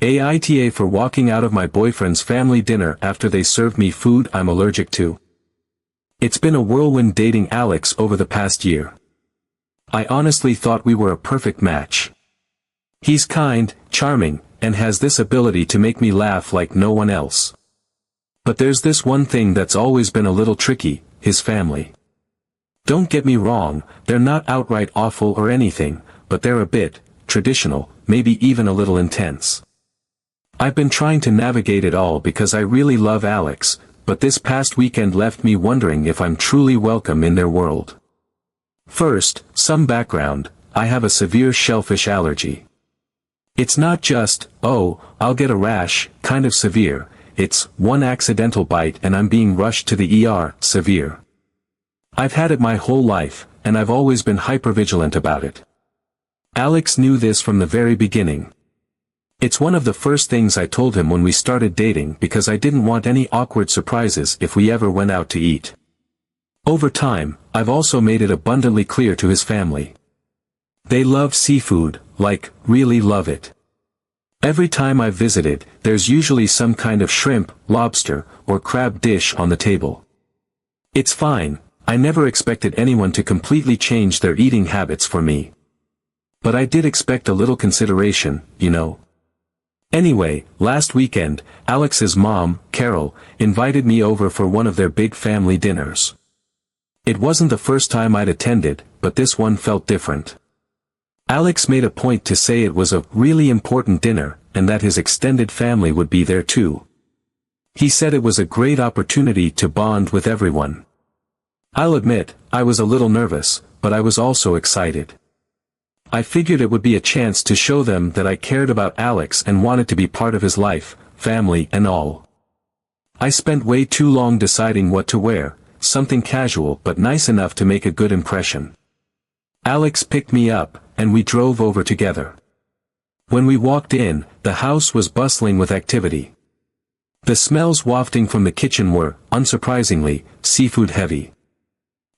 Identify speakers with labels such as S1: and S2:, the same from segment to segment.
S1: AITA for walking out of my boyfriend's family dinner after they served me food I'm allergic to. It's been a whirlwind dating Alex over the past year. I honestly thought we were a perfect match. He's kind, charming, and has this ability to make me laugh like no one else. But there's this one thing that's always been a little tricky, his family. Don't get me wrong, they're not outright awful or anything, but they're a bit traditional, maybe even a little intense. I've been trying to navigate it all because I really love Alex, but this past weekend left me wondering if I'm truly welcome in their world. First, some background: I have a severe shellfish allergy. It's not just, oh, I'll get a rash, kind of severe, it's, one accidental bite and I'm being rushed to the ER, severe. I've had it my whole life, and I've always been hypervigilant about it. Alex knew this from the very beginning. It's one of the first things I told him when we started dating because I didn't want any awkward surprises if we ever went out to eat. Over time, I've also made it abundantly clear to his family. They love seafood, like, really love it. Every time I've visited, there's usually some kind of shrimp, lobster, or crab dish on the table. It's fine, I never expected anyone to completely change their eating habits for me. But I did expect a little consideration, you know. Anyway, last weekend, Alex's mom, Carol, invited me over for one of their big family dinners. It wasn't the first time I'd attended, but this one felt different. Alex made a point to say it was a really important dinner, and that his extended family would be there too. He said it was a great opportunity to bond with everyone. I'll admit, I was a little nervous, but I was also excited. I figured it would be a chance to show them that I cared about Alex and wanted to be part of his life, family and all. I spent way too long deciding what to wear, something casual but nice enough to make a good impression. Alex picked me up, and we drove over together. When we walked in, the house was bustling with activity. The smells wafting from the kitchen were, unsurprisingly, seafood heavy.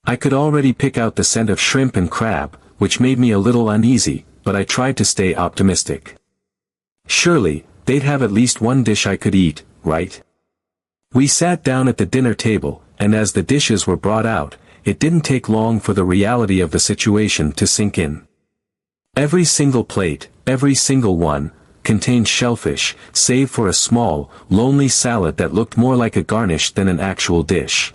S1: I could already pick out the scent of shrimp and crab, which made me a little uneasy, but I tried to stay optimistic. Surely, they'd have at least one dish I could eat, right? We sat down at the dinner table, and as the dishes were brought out, it didn't take long for the reality of the situation to sink in. Every single plate, every single one, contained shellfish, save for a small, lonely salad that looked more like a garnish than an actual dish.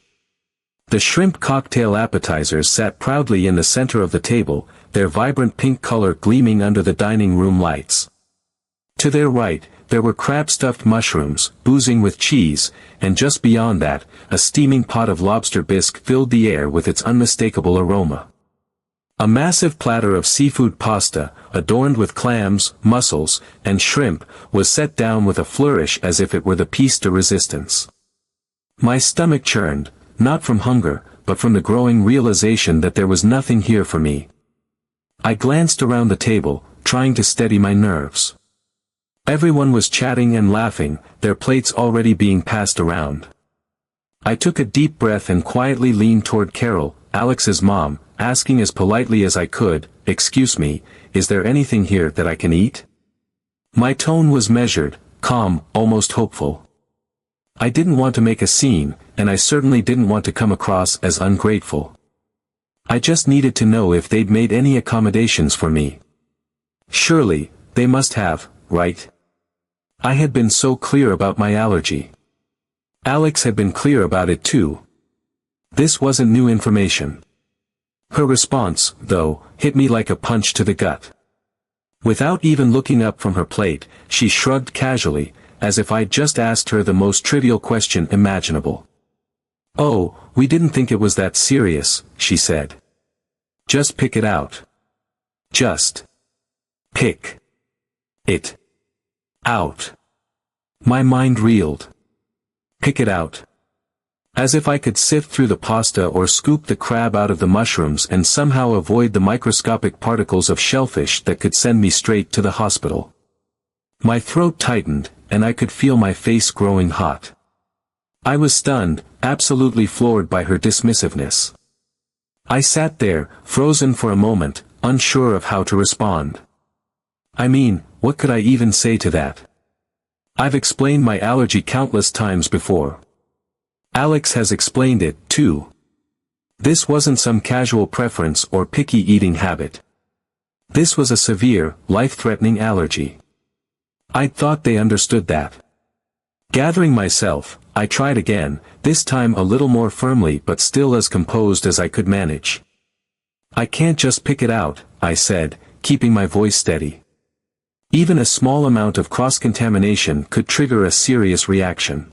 S1: The shrimp cocktail appetizers sat proudly in the center of the table, their vibrant pink color gleaming under the dining room lights. To their right, there were crab-stuffed mushrooms, boozing with cheese, and just beyond that, a steaming pot of lobster bisque filled the air with its unmistakable aroma. A massive platter of seafood pasta, adorned with clams, mussels, and shrimp, was set down with a flourish as if it were the piece de resistance. My stomach churned, not from hunger, but from the growing realization that there was nothing here for me. I glanced around the table, trying to steady my nerves. Everyone was chatting and laughing, their plates already being passed around. I took a deep breath and quietly leaned toward Carol, Alex's mom, asking as politely as I could, "Excuse me, is there anything here that I can eat?" My tone was measured, calm, almost hopeful. I didn't want to make a scene, and I certainly didn't want to come across as ungrateful. I just needed to know if they'd made any accommodations for me. Surely, they must have, right? I had been so clear about my allergy. Alex had been clear about it too. This wasn't new information. Her response, though, hit me like a punch to the gut. Without even looking up from her plate, she shrugged casually, as if I'd just asked her the most trivial question imaginable. "Oh, we didn't think it was that serious," she said. "Just pick it out. Just pick it out." My mind reeled. Pick it out. As if I could sift through the pasta or scoop the crab out of the mushrooms and somehow avoid the microscopic particles of shellfish that could send me straight to the hospital. My throat tightened, and I could feel my face growing hot. I was stunned, absolutely floored by her dismissiveness. I sat there, frozen for a moment, unsure of how to respond. I mean, what could I even say to that? I've explained my allergy countless times before. Alex has explained it, too. This wasn't some casual preference or picky eating habit. This was a severe, life-threatening allergy. I'd thought they understood that. Gathering myself, I tried again, this time a little more firmly but still as composed as I could manage. I can't just pick it out, I said, keeping my voice steady. Even a small amount of cross-contamination could trigger a serious reaction.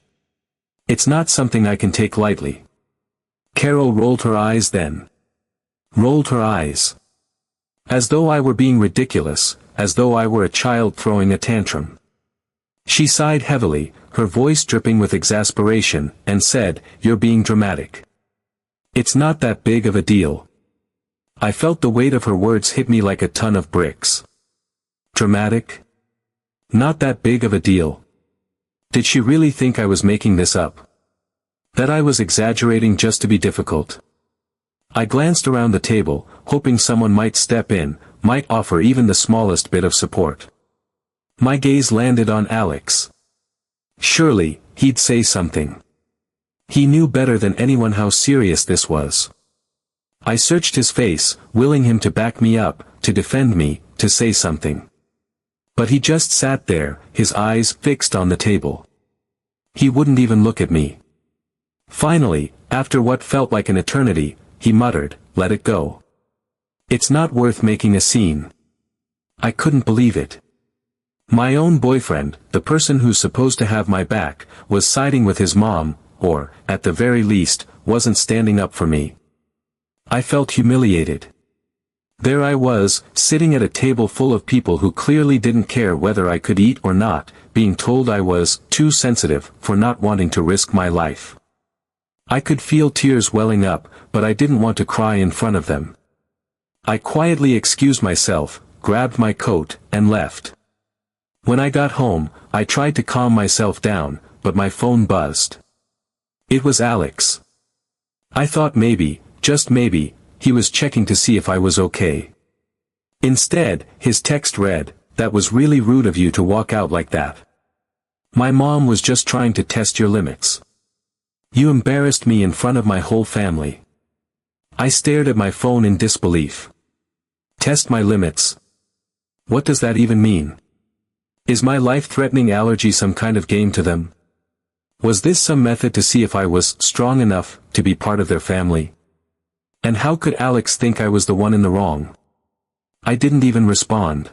S1: It's not something I can take lightly. Carol rolled her eyes then. Rolled her eyes. As though I were being ridiculous, as though I were a child throwing a tantrum. She sighed heavily, her voice dripping with exasperation, and said, "You're being dramatic. It's not that big of a deal." I felt the weight of her words hit me like a ton of bricks. Dramatic? Not that big of a deal. Did she really think I was making this up? That I was exaggerating just to be difficult? I glanced around the table, hoping someone might step in, might offer even the smallest bit of support. My gaze landed on Alex. Surely, he'd say something. He knew better than anyone how serious this was. I searched his face, willing him to back me up, to defend me, to say something. But he just sat there, his eyes fixed on the table. He wouldn't even look at me. Finally, after what felt like an eternity, he muttered, "Let it go. It's not worth making a scene." I couldn't believe it. My own boyfriend, the person who's supposed to have my back, was siding with his mom, or, at the very least, wasn't standing up for me. I felt humiliated. There I was, sitting at a table full of people who clearly didn't care whether I could eat or not, being told I was too sensitive for not wanting to risk my life. I could feel tears welling up, but I didn't want to cry in front of them. I quietly excused myself, grabbed my coat, and left. When I got home, I tried to calm myself down, but my phone buzzed. It was Alex. I thought maybe, just maybe, he was checking to see if I was okay. Instead, his text read, "That was really rude of you to walk out like that. My mom was just trying to test your limits. You embarrassed me in front of my whole family." I stared at my phone in disbelief. Test my limits? What does that even mean? Is my life-threatening allergy some kind of game to them? Was this some method to see if I was strong enough to be part of their family? And how could Alex think I was the one in the wrong? I didn't even respond.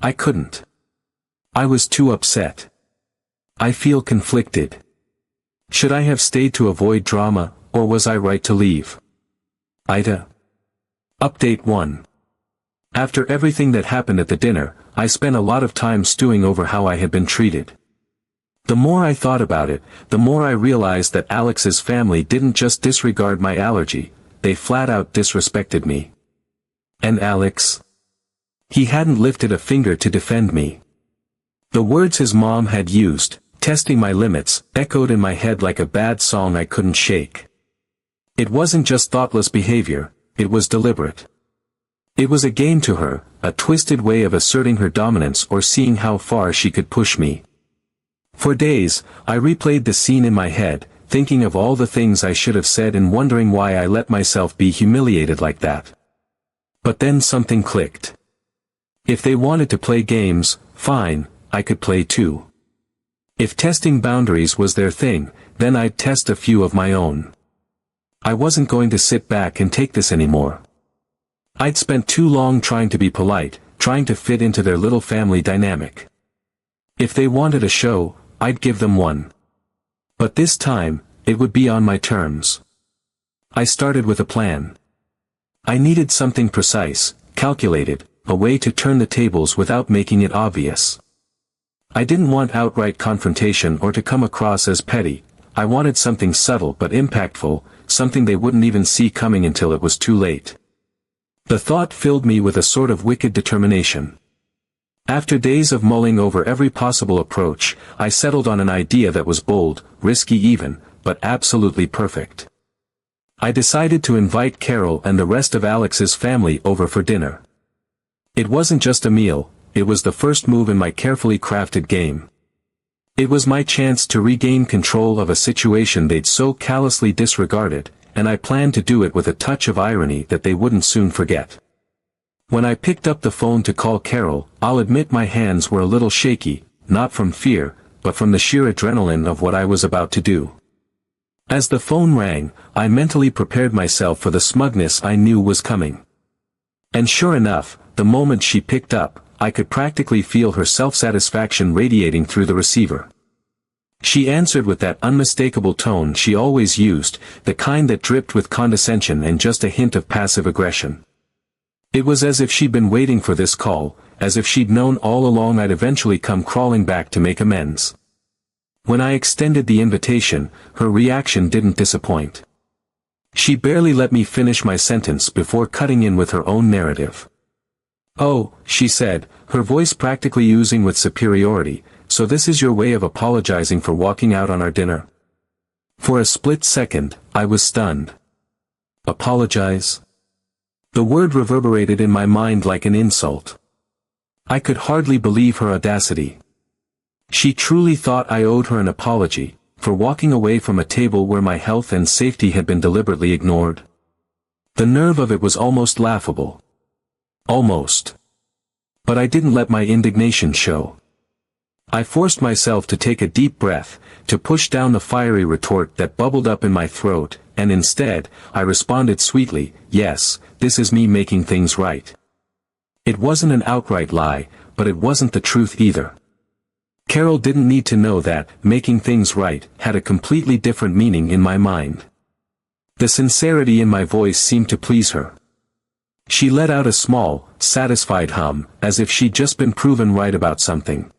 S1: I couldn't. I was too upset. I feel conflicted. Should I have stayed to avoid drama, or was I right to leave? Ida. Update 1. After everything that happened at the dinner, I spent a lot of time stewing over how I had been treated. The more I thought about it, the more I realized that Alex's family didn't just disregard my allergy, they flat out disrespected me. And Alex? He hadn't lifted a finger to defend me. The words his mom had used, testing my limits, echoed in my head like a bad song I couldn't shake. It wasn't just thoughtless behavior, it was deliberate. It was a game to her, a twisted way of asserting her dominance or seeing how far she could push me. For days, I replayed the scene in my head, thinking of all the things I should have said and wondering why I let myself be humiliated like that. But then something clicked. If they wanted to play games, fine, I could play too. If testing boundaries was their thing, then I'd test a few of my own. I wasn't going to sit back and take this anymore. I'd spent too long trying to be polite, trying to fit into their little family dynamic. If they wanted a show, I'd give them one. But this time, it would be on my terms. I started with a plan. I needed something precise, calculated, a way to turn the tables without making it obvious. I didn't want outright confrontation or to come across as petty, I wanted something subtle but impactful, something they wouldn't even see coming until it was too late. The thought filled me with a sort of wicked determination. After days of mulling over every possible approach, I settled on an idea that was bold, risky even, but absolutely perfect. I decided to invite Carol and the rest of Alex's family over for dinner. It wasn't just a meal, it was the first move in my carefully crafted game. It was my chance to regain control of a situation they'd so callously disregarded, and I planned to do it with a touch of irony that they wouldn't soon forget. When I picked up the phone to call Carol, I'll admit my hands were a little shaky, not from fear, but from the sheer adrenaline of what I was about to do. As the phone rang, I mentally prepared myself for the smugness I knew was coming. And sure enough, the moment she picked up, I could practically feel her self-satisfaction radiating through the receiver. She answered with that unmistakable tone she always used, the kind that dripped with condescension and just a hint of passive aggression. It was as if she'd been waiting for this call, as if she'd known all along I'd eventually come crawling back to make amends. When I extended the invitation, her reaction didn't disappoint. She barely let me finish my sentence before cutting in with her own narrative. "Oh," she said, her voice practically oozing with superiority, "so this is your way of apologizing for walking out on our dinner?" For a split second, I was stunned. Apologize? The word reverberated in my mind like an insult. I could hardly believe her audacity. She truly thought I owed her an apology, for walking away from a table where my health and safety had been deliberately ignored. The nerve of it was almost laughable. Almost. But I didn't let my indignation show. I forced myself to take a deep breath, to push down the fiery retort that bubbled up in my throat, and instead, I responded sweetly, "Yes, this is me making things right." It wasn't an outright lie, but it wasn't the truth either. Carol didn't need to know that making things right had a completely different meaning in my mind. The sincerity in my voice seemed to please her. She let out a small, satisfied hum, as if she'd just been proven right about something.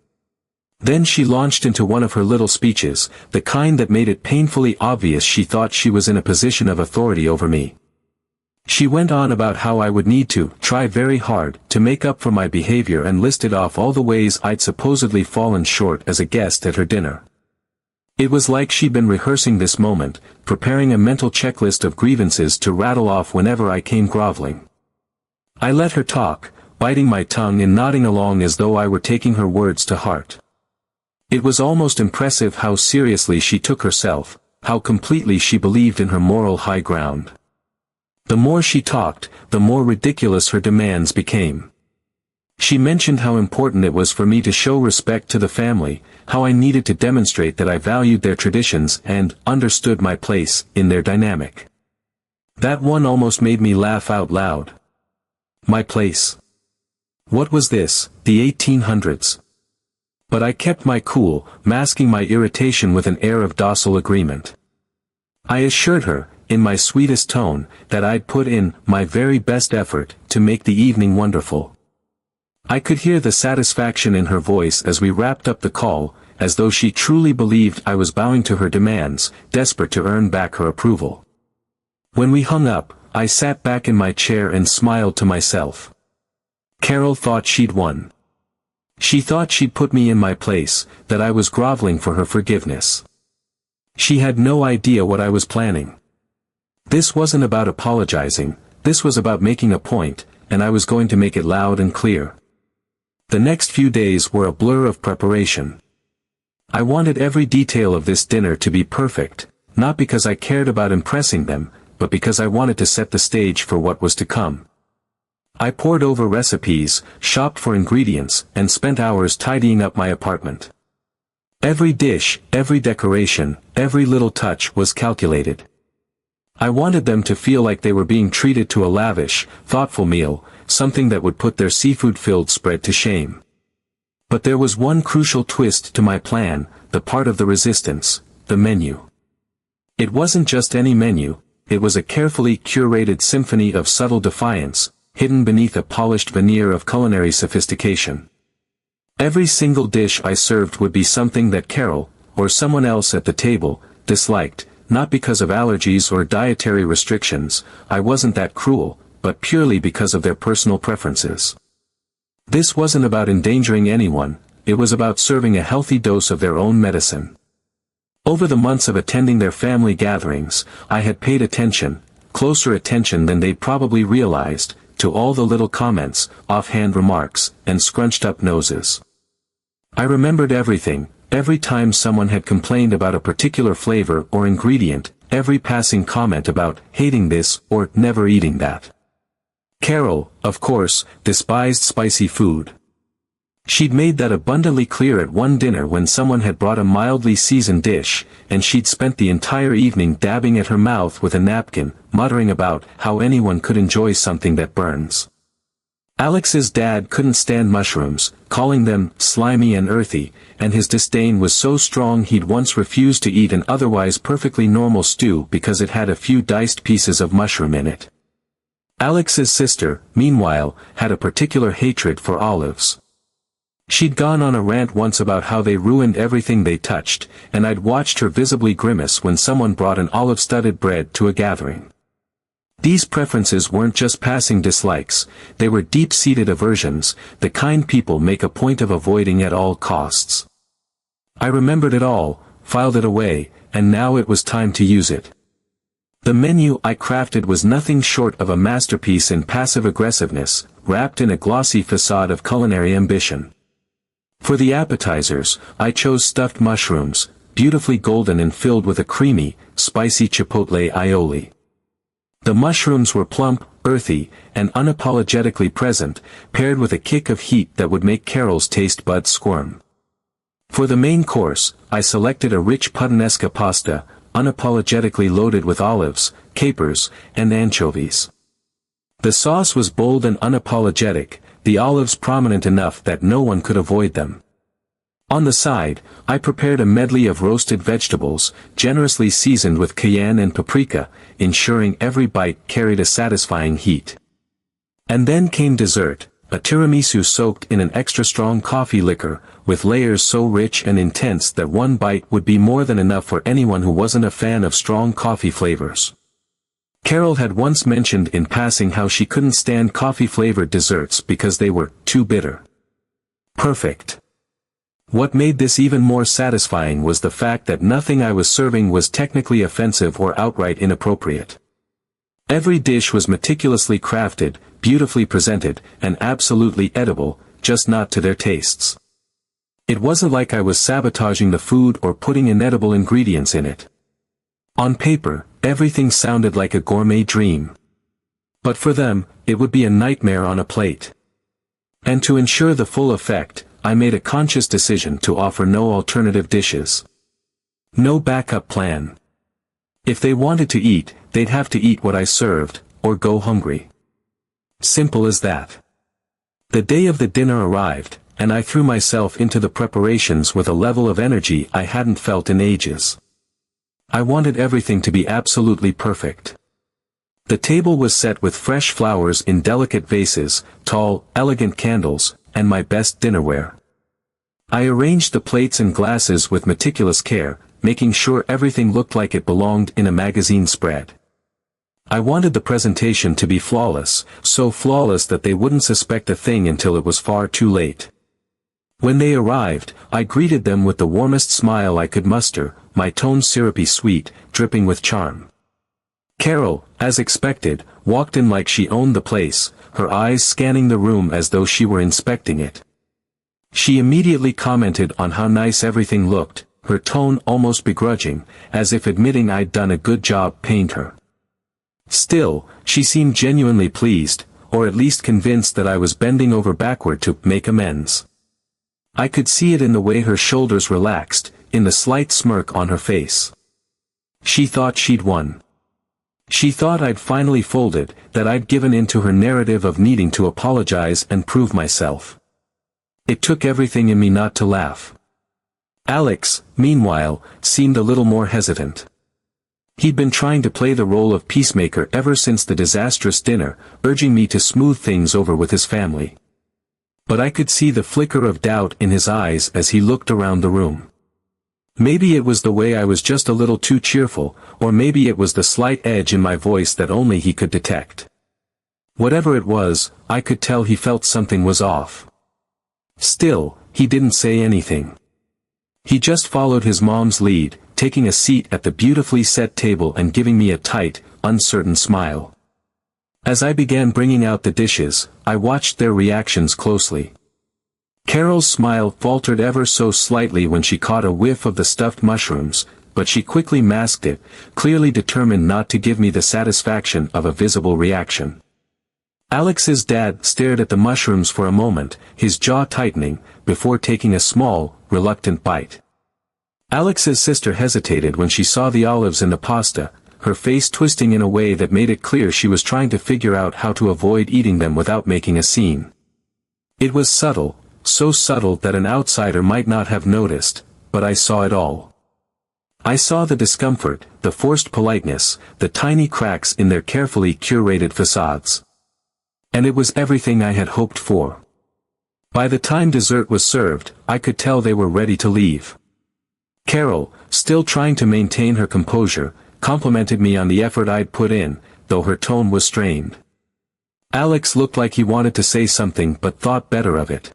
S1: Then she launched into one of her little speeches, the kind that made it painfully obvious she thought she was in a position of authority over me. She went on about how I would need to try very hard to make up for my behavior and listed off all the ways I'd supposedly fallen short as a guest at her dinner. It was like she'd been rehearsing this moment, preparing a mental checklist of grievances to rattle off whenever I came groveling. I let her talk, biting my tongue and nodding along as though I were taking her words to heart. It was almost impressive how seriously she took herself, how completely she believed in her moral high ground. The more she talked, the more ridiculous her demands became. She mentioned how important it was for me to show respect to the family, how I needed to demonstrate that I valued their traditions and understood my place in their dynamic. That one almost made me laugh out loud. My place. What was this, the 1800s? But I kept my cool, masking my irritation with an air of docile agreement. I assured her, in my sweetest tone, that I'd put in my very best effort to make the evening wonderful. I could hear the satisfaction in her voice as we wrapped up the call, as though she truly believed I was bowing to her demands, desperate to earn back her approval. When we hung up, I sat back in my chair and smiled to myself. Carol thought she'd won. She thought she'd put me in my place, that I was groveling for her forgiveness. She had no idea what I was planning. This wasn't about apologizing, this was about making a point, and I was going to make it loud and clear. The next few days were a blur of preparation. I wanted every detail of this dinner to be perfect, not because I cared about impressing them, but because I wanted to set the stage for what was to come. I pored over recipes, shopped for ingredients, and spent hours tidying up my apartment. Every dish, every decoration, every little touch was calculated. I wanted them to feel like they were being treated to a lavish, thoughtful meal, something that would put their seafood-filled spread to shame. But there was one crucial twist to my plan, the part of the resistance, the menu. It wasn't just any menu, it was a carefully curated symphony of subtle defiance, hidden beneath a polished veneer of culinary sophistication. Every single dish I served would be something that Carol, or someone else at the table, disliked, not because of allergies or dietary restrictions, I wasn't that cruel, but purely because of their personal preferences. This wasn't about endangering anyone, it was about serving a healthy dose of their own medicine. Over the months of attending their family gatherings, I had paid attention, closer attention than they'd probably realized, to all the little comments, offhand remarks, and scrunched-up noses. I remembered everything, every time someone had complained about a particular flavor or ingredient, every passing comment about hating this or never eating that. Carol, of course, despised spicy food. She'd made that abundantly clear at one dinner when someone had brought a mildly seasoned dish, and she'd spent the entire evening dabbing at her mouth with a napkin, muttering about how anyone could enjoy something that burns. Alex's dad couldn't stand mushrooms, calling them slimy and earthy, and his disdain was so strong he'd once refused to eat an otherwise perfectly normal stew because it had a few diced pieces of mushroom in it. Alex's sister, meanwhile, had a particular hatred for olives. She'd gone on a rant once about how they ruined everything they touched, and I'd watched her visibly grimace when someone brought an olive-studded bread to a gathering. These preferences weren't just passing dislikes, they were deep-seated aversions, the kind people make a point of avoiding at all costs. I remembered it all, filed it away, and now it was time to use it. The menu I crafted was nothing short of a masterpiece in passive aggressiveness, wrapped in a glossy facade of culinary ambition. For the appetizers, I chose stuffed mushrooms, beautifully golden and filled with a creamy, spicy chipotle aioli. The mushrooms were plump, earthy, and unapologetically present, paired with a kick of heat that would make Carol's taste buds squirm. For the main course, I selected a rich puttanesca pasta, unapologetically loaded with olives, capers, and anchovies. The sauce was bold and unapologetic, the olives prominent enough that no one could avoid them. On the side, I prepared a medley of roasted vegetables, generously seasoned with cayenne and paprika, ensuring every bite carried a satisfying heat. And then came dessert, a tiramisu soaked in an extra-strong coffee liquor, with layers so rich and intense that one bite would be more than enough for anyone who wasn't a fan of strong coffee flavors. Carol had once mentioned in passing how she couldn't stand coffee-flavored desserts because they were too bitter. Perfect. What made this even more satisfying was the fact that nothing I was serving was technically offensive or outright inappropriate. Every dish was meticulously crafted, beautifully presented, and absolutely edible, just not to their tastes. It wasn't like I was sabotaging the food or putting inedible ingredients in it. On paper, everything sounded like a gourmet dream. But for them, it would be a nightmare on a plate. And to ensure the full effect, I made a conscious decision to offer no alternative dishes. No backup plan. If they wanted to eat, they'd have to eat what I served, or go hungry. Simple as that. The day of the dinner arrived, and I threw myself into the preparations with a level of energy I hadn't felt in ages. I wanted everything to be absolutely perfect. The table was set with fresh flowers in delicate vases, tall, elegant candles, and my best dinnerware. I arranged the plates and glasses with meticulous care, making sure everything looked like it belonged in a magazine spread. I wanted the presentation to be flawless, so flawless that they wouldn't suspect a thing until it was far too late. When they arrived, I greeted them with the warmest smile I could muster, my tone syrupy sweet, dripping with charm. Carol, as expected, walked in like she owned the place, her eyes scanning the room as though she were inspecting it. She immediately commented on how nice everything looked, her tone almost begrudging, as if admitting I'd done a good job paying her. Still, she seemed genuinely pleased, or at least convinced that I was bending over backward to make amends. I could see it in the way her shoulders relaxed, in the slight smirk on her face. She thought she'd won. She thought I'd finally folded, that I'd given in to her narrative of needing to apologize and prove myself. It took everything in me not to laugh. Alex, meanwhile, seemed a little more hesitant. He'd been trying to play the role of peacemaker ever since the disastrous dinner, urging me to smooth things over with his family. But I could see the flicker of doubt in his eyes as he looked around the room. Maybe it was the way I was just a little too cheerful, or maybe it was the slight edge in my voice that only he could detect. Whatever it was, I could tell he felt something was off. Still, he didn't say anything. He just followed his mom's lead, taking a seat at the beautifully set table and giving me a tight, uncertain smile. As I began bringing out the dishes, I watched their reactions closely. Carol's smile faltered ever so slightly when she caught a whiff of the stuffed mushrooms, but she quickly masked it, clearly determined not to give me the satisfaction of a visible reaction. Alex's dad stared at the mushrooms for a moment, his jaw tightening, before taking a small, reluctant bite. Alex's sister hesitated when she saw the olives in the pasta, her face twisting in a way that made it clear she was trying to figure out how to avoid eating them without making a scene. It was subtle, so subtle that an outsider might not have noticed, but I saw it all. I saw the discomfort, the forced politeness, the tiny cracks in their carefully curated facades. And it was everything I had hoped for. By the time dessert was served, I could tell they were ready to leave. Carol, still trying to maintain her composure, complimented me on the effort I'd put in, though her tone was strained. Alex looked like he wanted to say something but thought better of it.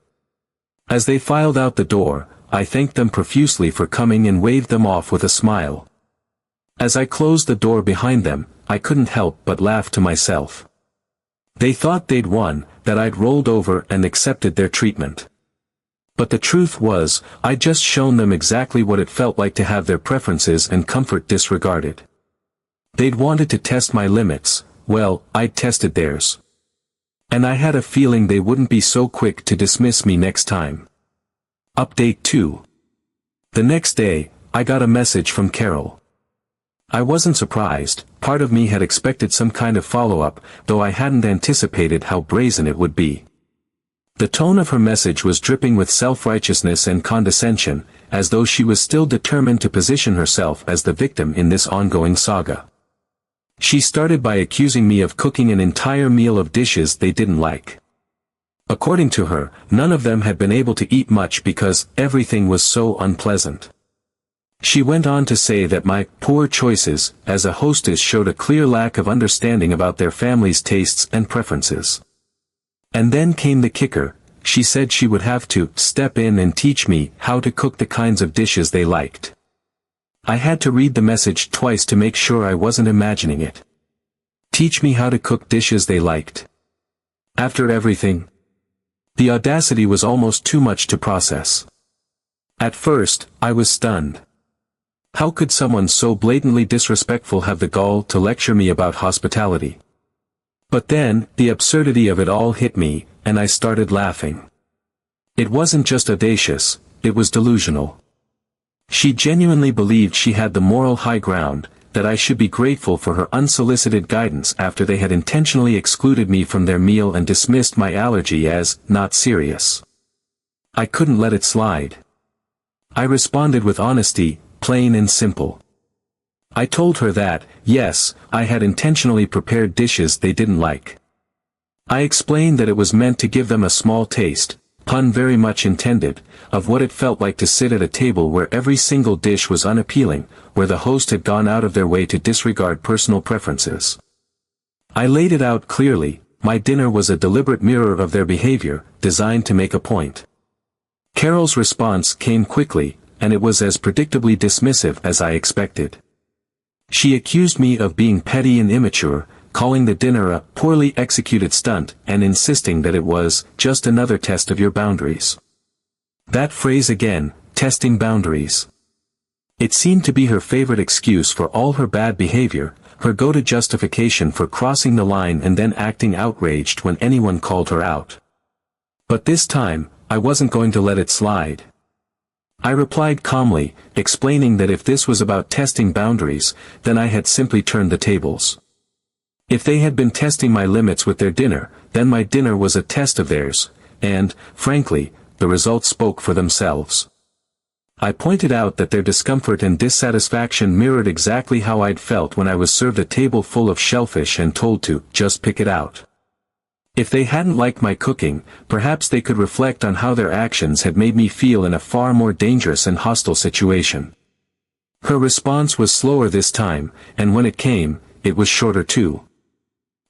S1: As they filed out the door, I thanked them profusely for coming and waved them off with a smile. As I closed the door behind them, I couldn't help but laugh to myself. They thought they'd won, that I'd rolled over and accepted their treatment. But the truth was, I'd just shown them exactly what it felt like to have their preferences and comfort disregarded. They'd wanted to test my limits, well, I'd tested theirs. And I had a feeling they wouldn't be so quick to dismiss me next time. Update 2. The next day, I got a message from Carol. I wasn't surprised, part of me had expected some kind of follow-up, though I hadn't anticipated how brazen it would be. The tone of her message was dripping with self-righteousness and condescension, as though she was still determined to position herself as the victim in this ongoing saga. She started by accusing me of cooking an entire meal of dishes they didn't like. According to her, none of them had been able to eat much because everything was so unpleasant. She went on to say that my poor choices as a hostess showed a clear lack of understanding about their family's tastes and preferences. And then came the kicker, she said she would have to step in and teach me how to cook the kinds of dishes they liked. I had to read the message twice to make sure I wasn't imagining it. Teach me how to cook dishes they liked. After everything? The audacity was almost too much to process. At first, I was stunned. How could someone so blatantly disrespectful have the gall to lecture me about hospitality? But then, the absurdity of it all hit me, and I started laughing. It wasn't just audacious, it was delusional. She genuinely believed she had the moral high ground, that I should be grateful for her unsolicited guidance after they had intentionally excluded me from their meal and dismissed my allergy as not serious. I couldn't let it slide. I responded with honesty, plain and simple. I told her that, yes, I had intentionally prepared dishes they didn't like. I explained that it was meant to give them a small taste, pun very much intended, of what it felt like to sit at a table where every single dish was unappealing, where the host had gone out of their way to disregard personal preferences. I laid it out clearly, my dinner was a deliberate mirror of their behavior, designed to make a point. Carol's response came quickly, and it was as predictably dismissive as I expected. She accused me of being petty and immature, calling the dinner a poorly executed stunt and insisting that it was just another test of your boundaries. That phrase again, testing boundaries. It seemed to be her favorite excuse for all her bad behavior, her go-to justification for crossing the line and then acting outraged when anyone called her out. But this time, I wasn't going to let it slide. I replied calmly, explaining that if this was about testing boundaries, then I had simply turned the tables. If they had been testing my limits with their dinner, then my dinner was a test of theirs, and, frankly, the results spoke for themselves. I pointed out that their discomfort and dissatisfaction mirrored exactly how I'd felt when I was served a table full of shellfish and told to just pick it out. If they hadn't liked my cooking, perhaps they could reflect on how their actions had made me feel in a far more dangerous and hostile situation. Her response was slower this time, and when it came, it was shorter too.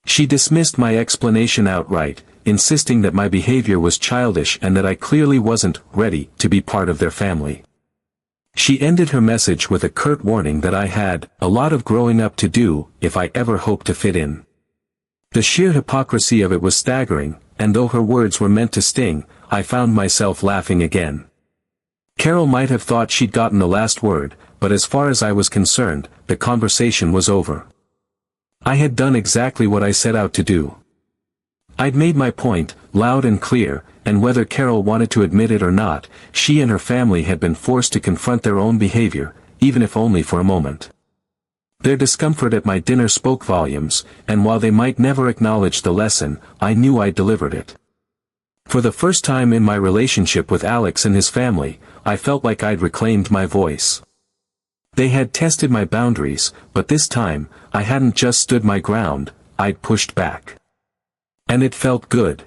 S1: She dismissed my explanation outright, insisting that my behavior was childish and that I clearly wasn't ready to be part of their family. She ended her message with a curt warning that I had a lot of growing up to do if I ever hoped to fit in. The sheer hypocrisy of it was staggering, and though her words were meant to sting, I found myself laughing again. Carol might have thought she'd gotten the last word, but as far as I was concerned, the conversation was over. I had done exactly what I set out to do. I'd made my point, loud and clear, and whether Carol wanted to admit it or not, she and her family had been forced to confront their own behavior, even if only for a moment. Their discomfort at my dinner spoke volumes, and while they might never acknowledge the lesson, I knew I'd delivered it. For the first time in my relationship with Alex and his family, I felt like I'd reclaimed my voice. They had tested my boundaries, but this time, I hadn't just stood my ground, I'd pushed back. And it felt good.